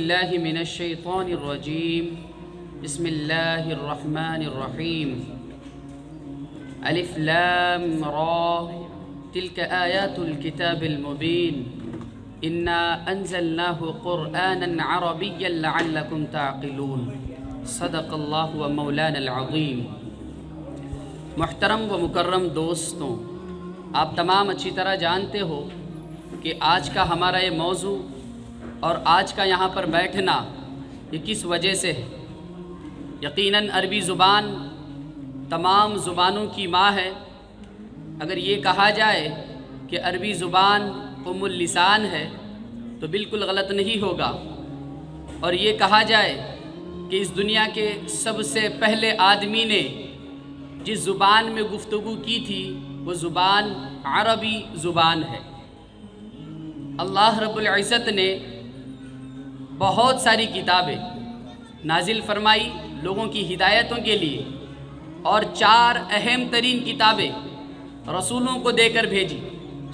باللہ من الشیطان الرجیم بسم اللہ الرحمن الرحیم الف لام را تلک آیات الكتاب المبین انا انزلناہ قرآنا عربیا لعلکم تعقلون صدق اللہ و مولانا العظیم۔ محترم و مکرم دوستوں، آپ تمام اچھی طرح جانتے ہو کہ آج کا ہمارا یہ موضوع اور آج کا یہاں پر بیٹھنا یہ کس وجہ سے ہے۔ یقیناً عربی زبان تمام زبانوں کی ماں ہے۔ اگر یہ کہا جائے کہ عربی زبان ام اللسان ہے تو بالکل غلط نہیں ہوگا، اور یہ کہا جائے کہ اس دنیا کے سب سے پہلے آدمی نے جس زبان میں گفتگو کی تھی وہ زبان عربی زبان ہے۔ اللہ رب العزت نے بہت ساری کتابیں نازل فرمائی لوگوں کی ہدایتوں کے لیے، اور 4 اہم ترین کتابیں رسولوں کو دے کر بھیجی۔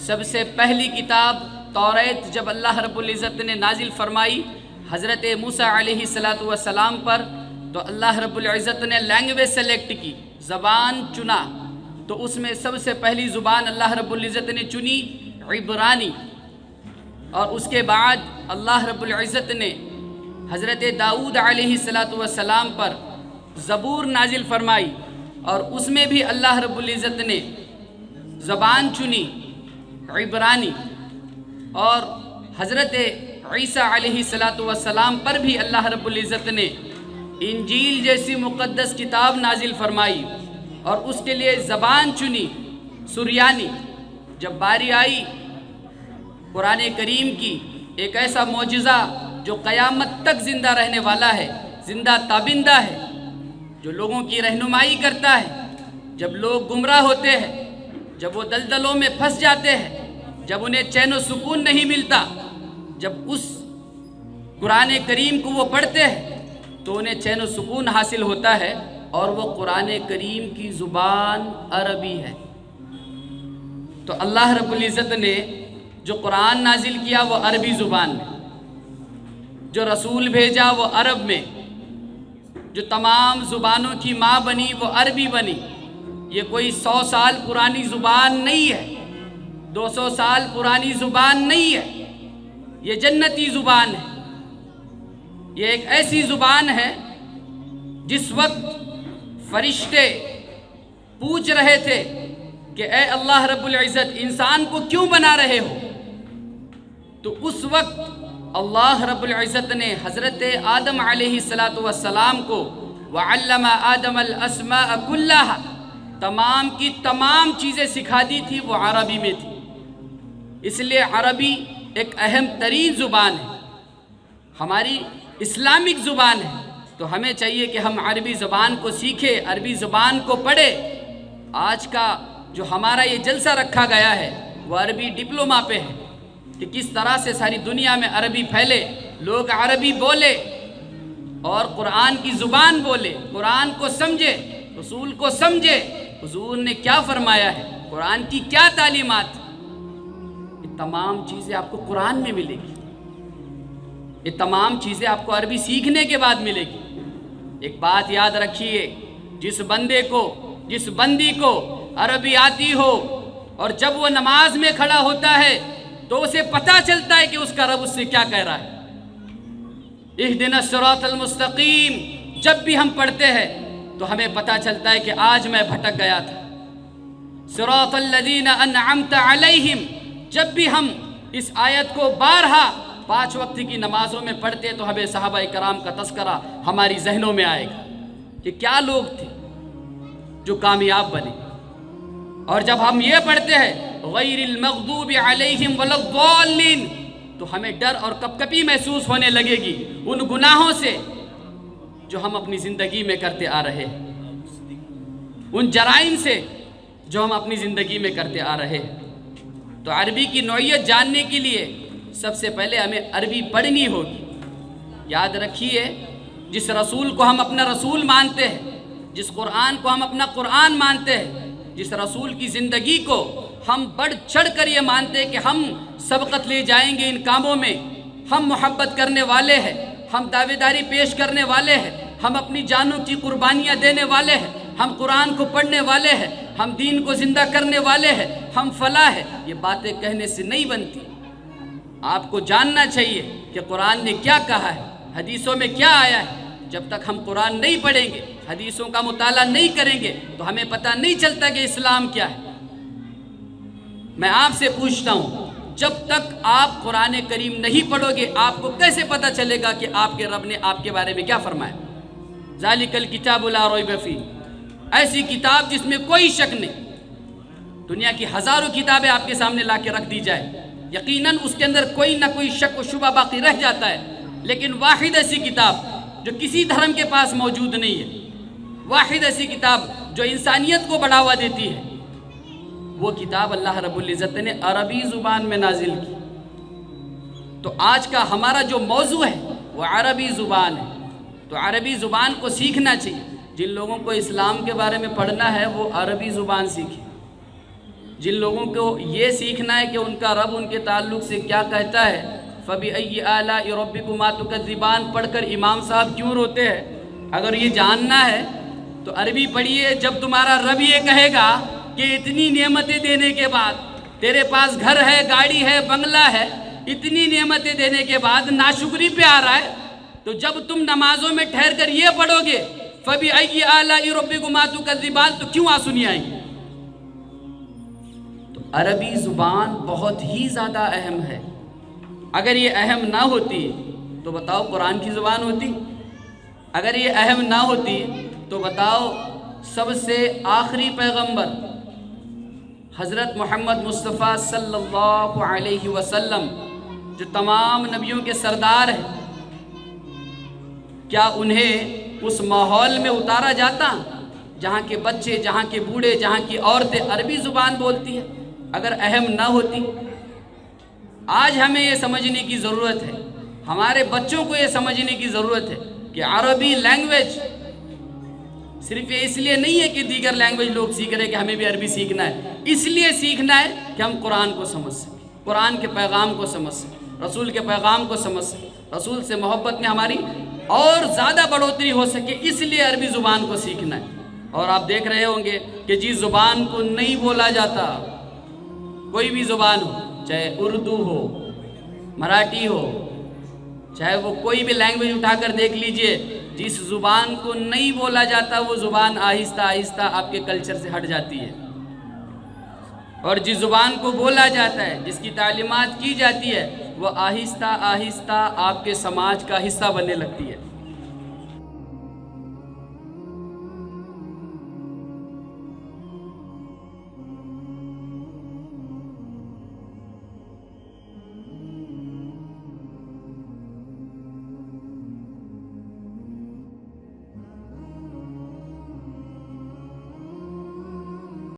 سب سے پہلی کتاب توریت جب اللہ رب العزت نے نازل فرمائی حضرت موسیٰ علیہ السلام پر، تو اللہ رب العزت نے لینگویج سلیکٹ کی، زبان چنا، تو اس میں سب سے پہلی زبان اللہ رب العزت نے چنی عبرانی۔ اور اس کے بعد اللہ رب العزت نے حضرت داؤد علیہ السلام پر زبور نازل فرمائی، اور اس میں بھی اللہ رب العزت نے زبان چنی عبرانی۔ اور حضرت عیسیٰ علیہ السلام پر بھی اللہ رب العزت نے انجیل جیسی مقدس کتاب نازل فرمائی، اور اس کے لیے زبان چنی سریانی۔ جب باری آئی قرآن کریم کی، ایک ایسا معجزہ جو قیامت تک زندہ رہنے والا ہے، زندہ تابندہ ہے، جو لوگوں کی رہنمائی کرتا ہے۔ جب لوگ گمراہ ہوتے ہیں، جب وہ دلدلوں میں پھنس جاتے ہیں، جب انہیں چین و سکون نہیں ملتا، جب اس قرآن کریم کو وہ پڑھتے ہیں تو انہیں چین و سکون حاصل ہوتا ہے، اور وہ قرآن کریم کی زبان عربی ہے۔ تو اللہ رب العزت نے جو قرآن نازل کیا وہ عربی زبان میں، جو رسول بھیجا وہ عرب میں، جو تمام زبانوں کی ماں بنی وہ عربی بنی۔ یہ کوئی 100 سال پرانی زبان نہیں ہے، 200 سال پرانی زبان نہیں ہے، یہ جنتی زبان ہے۔ یہ ایک ایسی زبان ہے جس وقت فرشتے پوچھ رہے تھے کہ اے اللہ رب العزت انسان کو کیوں بنا رہے ہو، تو اس وقت اللہ رب العزت نے حضرت آدم علیہ السلام کو وَعَلَّمَ آدَمَ الْأَسْمَاءَ كُلَّهَا تمام کی تمام چیزیں سکھا دی تھی، وہ عربی میں تھی۔ اس لیے عربی ایک اہم ترین زبان ہے، ہماری اسلامک زبان ہے۔ تو ہمیں چاہیے کہ ہم عربی زبان کو سیکھیں، عربی زبان کو پڑھیں۔ آج کا جو ہمارا یہ جلسہ رکھا گیا ہے وہ عربی ڈپلوما پہ ہے، کہ کس طرح سے ساری دنیا میں عربی پھیلے، لوگ عربی بولے اور قرآن کی زبان بولے، قرآن کو سمجھے، رسول کو سمجھے، حضور نے کیا فرمایا ہے، قرآن کی کیا تعلیمات۔ یہ تمام چیزیں آپ کو قرآن میں ملے گی، یہ تمام چیزیں آپ کو عربی سیکھنے کے بعد ملے گی۔ ایک بات یاد رکھیے، جس بندے کو، جس بندی کو عربی آتی ہو اور جب وہ نماز میں کھڑا ہوتا ہے تو اسے پتہ چلتا ہے کہ اس کا رب اس سے کیا کہہ رہا ہے۔ اہدنا الصراط المستقیم جب بھی ہم پڑھتے ہیں تو ہمیں پتہ چلتا ہے کہ آج میں بھٹک گیا تھا۔ صراط الذین انعمت علیہم جب بھی ہم اس آیت کو بارہا 5 وقت کی نمازوں میں پڑھتے تو ہمیں صحابہ کرام کا تذکرہ ہماری ذہنوں میں آئے گا کہ کیا لوگ تھے جو کامیاب بنے۔ اور جب ہم یہ پڑھتے ہیں غیر المغضوب علیہم ولا الضالین تو ہمیں ڈر اور کپکپی محسوس ہونے لگے گی ان گناہوں سے جو ہم اپنی زندگی میں کرتے آ رہے ہیں، ان جرائم سے جو ہم اپنی زندگی میں کرتے آ رہے ہیں۔ تو عربی کی نوعیت جاننے کے لیے سب سے پہلے ہمیں عربی پڑھنی ہوگی۔ یاد رکھیے، جس رسول کو ہم اپنا رسول مانتے ہیں، جس قرآن کو ہم اپنا قرآن مانتے ہیں، جس رسول کی زندگی کو ہم بڑھ چڑھ کر یہ مانتے ہیں کہ ہم سبقت لے جائیں گے ان کاموں میں، ہم محبت کرنے والے ہیں، ہم دعویداری پیش کرنے والے ہیں، ہم اپنی جانوں کی قربانیاں دینے والے ہیں، ہم قرآن کو پڑھنے والے ہیں، ہم دین کو زندہ کرنے والے ہیں، ہم فلاح ہیں، یہ باتیں کہنے سے نہیں بنتی۔ آپ کو جاننا چاہیے کہ قرآن نے کیا کہا ہے، حدیثوں میں کیا آیا ہے۔ جب تک ہم قرآن نہیں پڑھیں گے، حدیثوں کا مطالعہ نہیں کریں گے تو ہمیں پتہ نہیں چلتا کہ اسلام کیا ہے۔ میں آپ سے پوچھتا ہوں، جب تک آپ قرآن کریم نہیں پڑھو گے آپ کو کیسے پتہ چلے گا کہ آپ کے رب نے آپ کے بارے میں کیا فرمایا؟ ذالک الکتاب لا ریب فیہ، ایسی کتاب جس میں کوئی شک نہیں۔ دنیا کی ہزاروں کتابیں آپ کے سامنے لا کے رکھ دی جائے، یقیناً اس کے اندر کوئی نہ کوئی شک و شبہ باقی رہ جاتا ہے، لیکن واحد ایسی کتاب جو کسی دھرم کے پاس موجود نہیں ہے، واحد ایسی کتاب جو انسانیت کو بڑھاوا دیتی ہے، وہ کتاب اللہ رب العزت نے عربی زبان میں نازل کی۔ تو آج کا ہمارا جو موضوع ہے وہ عربی زبان ہے، تو عربی زبان کو سیکھنا چاہیے۔ جن لوگوں کو اسلام کے بارے میں پڑھنا ہے وہ عربی زبان سیکھیں، جن لوگوں کو یہ سیکھنا ہے کہ ان کا رب ان کے تعلق سے کیا کہتا ہے، فَبِأَيِّ آلَاءِ رَبِّكُمَا تُكَذِّبَانِ پڑھ کر امام صاحب کیوں روتے ہیں، اگر یہ جاننا ہے تو عربی پڑھیے۔ جب تمہارا رب یہ کہے گا کہ اتنی نعمتیں دینے کے بعد، تیرے پاس گھر ہے، گاڑی ہے، بنگلہ ہے، اتنی نعمتیں دینے کے بعد ناشکری پہ آ رہا ہے، تو جب تم نمازوں میں ٹھہر کر یہ پڑھو گے فَبِأَيِّ آلَاءِ رَبِّكُمَا تُكَذِّبَانِ تو کیوں آنسو نہیں آئیں گے؟ تو عربی زبان بہت ہی زیادہ اہم ہے۔ اگر یہ اہم نہ ہوتی تو بتاؤ قرآن کی زبان ہوتی؟ اگر یہ اہم نہ ہوتی تو بتاؤ سب سے آخری پیغمبر حضرت محمد مصطفیٰ صلی اللہ علیہ وسلم جو تمام نبیوں کے سردار ہیں، کیا انہیں اس ماحول میں اتارا جاتا جہاں کے بچے، جہاں کے بوڑھے، جہاں کی عورتیں عربی زبان بولتی ہیں؟ اگر اہم نہ ہوتی۔ آج ہمیں یہ سمجھنے کی ضرورت ہے، ہمارے بچوں کو یہ سمجھنے کی ضرورت ہے کہ عربی لینگویج صرف یہ اس لیے نہیں ہے کہ دیگر لینگویج لوگ سیکھ رہے کہ ہمیں بھی عربی سیکھنا ہے، اس لیے سیکھنا ہے کہ ہم قرآن کو سمجھ سکیں، قرآن کے پیغام کو سمجھ سکیں، رسول کے پیغام کو سمجھ سکیں، رسول سے محبت میں ہماری اور زیادہ بڑھوتری ہو سکے، اس لیے عربی زبان کو سیکھنا ہے۔ اور آپ دیکھ رہے ہوں گے کہ جس زبان کو نہیں بولا جاتا، کوئی بھی زبان ہو، چاہے اردو ہو، مراٹھی ہو، چاہے وہ کوئی بھی لینگویج اٹھا کر دیکھ لیجئے، جس زبان کو نہیں بولا جاتا وہ زبان آہستہ آہستہ آپ کے کلچر سے ہٹ جاتی ہے، اور جس زبان کو بولا جاتا ہے، جس کی تعلیمات کی جاتی ہے، وہ آہستہ آہستہ آپ کے سماج کا حصہ بننے لگتی ہے۔